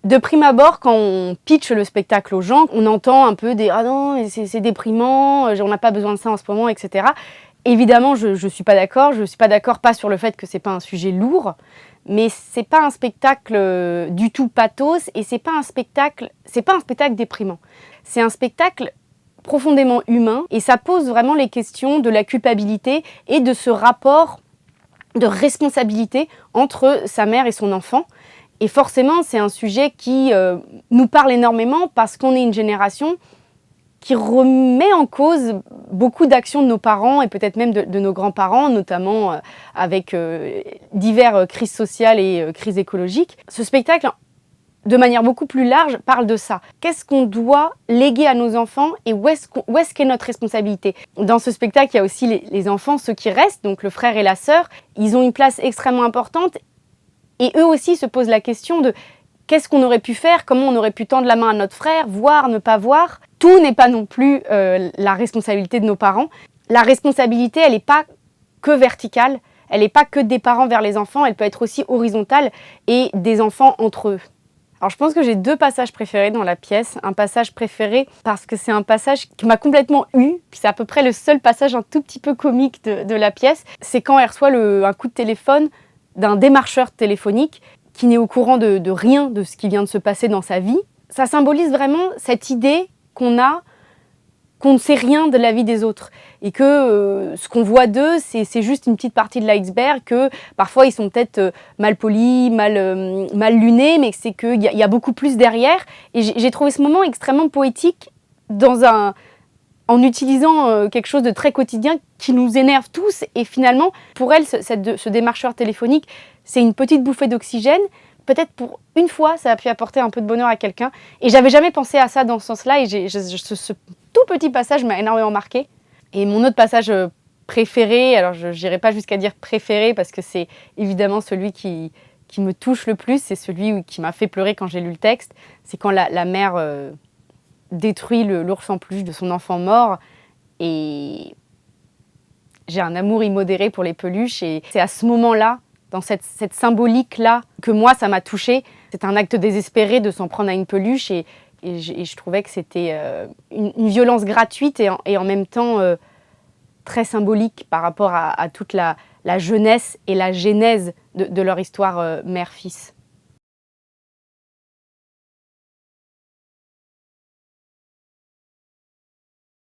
De prime abord, quand on pitch le spectacle aux gens, on entend un peu des « Ah non, c'est déprimant, on n'a pas besoin de ça en ce moment, etc. » Évidemment, je ne suis pas d'accord. Je ne suis pas d'accord pas sur le fait que ce n'est pas un sujet lourd, mais ce n'est pas un spectacle du tout pathos et c'est pas un spectacle déprimant. C'est un spectacle profondément humain et ça pose vraiment les questions de la culpabilité et de ce rapport de responsabilité entre sa mère et son enfant. Et forcément, c'est un sujet qui nous parle énormément parce qu'on est une génération qui remet en cause beaucoup d'actions de nos parents et peut-être même de nos grands-parents, notamment avec diverses crises sociales et crises écologiques. Ce spectacle, de manière beaucoup plus large, parle de ça. Qu'est-ce qu'on doit léguer à nos enfants et où est-ce qu'est notre responsabilité? Dans ce spectacle, il y a aussi les enfants, ceux qui restent, donc le frère et la sœur. Ils ont une place extrêmement importante et eux aussi se posent la question de qu'est-ce qu'on aurait pu faire, comment on aurait pu tendre la main à notre frère, voir, ne pas voir. Tout n'est pas non plus la responsabilité de nos parents. La responsabilité, elle n'est pas que verticale, elle n'est pas que des parents vers les enfants, elle peut être aussi horizontale et des enfants entre eux. Alors je pense que j'ai 2 passages préférés dans la pièce. Un passage préféré parce que c'est un passage qui m'a complètement eue. C'est à peu près le seul passage un tout petit peu comique de la pièce. C'est quand elle reçoit un coup de téléphone d'un démarcheur téléphonique qui n'est au courant de rien de ce qui vient de se passer dans sa vie. Ça symbolise vraiment cette idée qu'on ne sait rien de la vie des autres et que ce qu'on voit d'eux, c'est juste une petite partie de l'iceberg, que parfois ils sont peut-être mal polis, mal lunés, mais c'est qu'il y a beaucoup plus derrière. Et j'ai trouvé ce moment extrêmement poétique en utilisant quelque chose de très quotidien qui nous énerve tous. Et finalement, pour elle, ce démarcheur téléphonique, c'est une petite bouffée d'oxygène. Peut-être pour une fois, ça a pu apporter un peu de bonheur à quelqu'un. Et j'avais jamais pensé à ça dans ce sens-là. Et ce tout petit passage m'a énormément marqué. Et mon autre passage préféré, alors je n'irai pas jusqu'à dire préféré, parce que c'est évidemment celui qui me touche le plus. C'est celui qui m'a fait pleurer quand j'ai lu le texte. C'est quand la mère détruit l'ours en peluche de son enfant mort. Et j'ai un amour immodéré pour les peluches. Et c'est à ce moment-là, dans cette symbolique-là, que moi, ça m'a touchée. C'est un acte désespéré de s'en prendre à une peluche et je trouvais que c'était une violence gratuite et en même temps très symbolique par rapport à toute la jeunesse et la genèse de leur histoire mère-fils.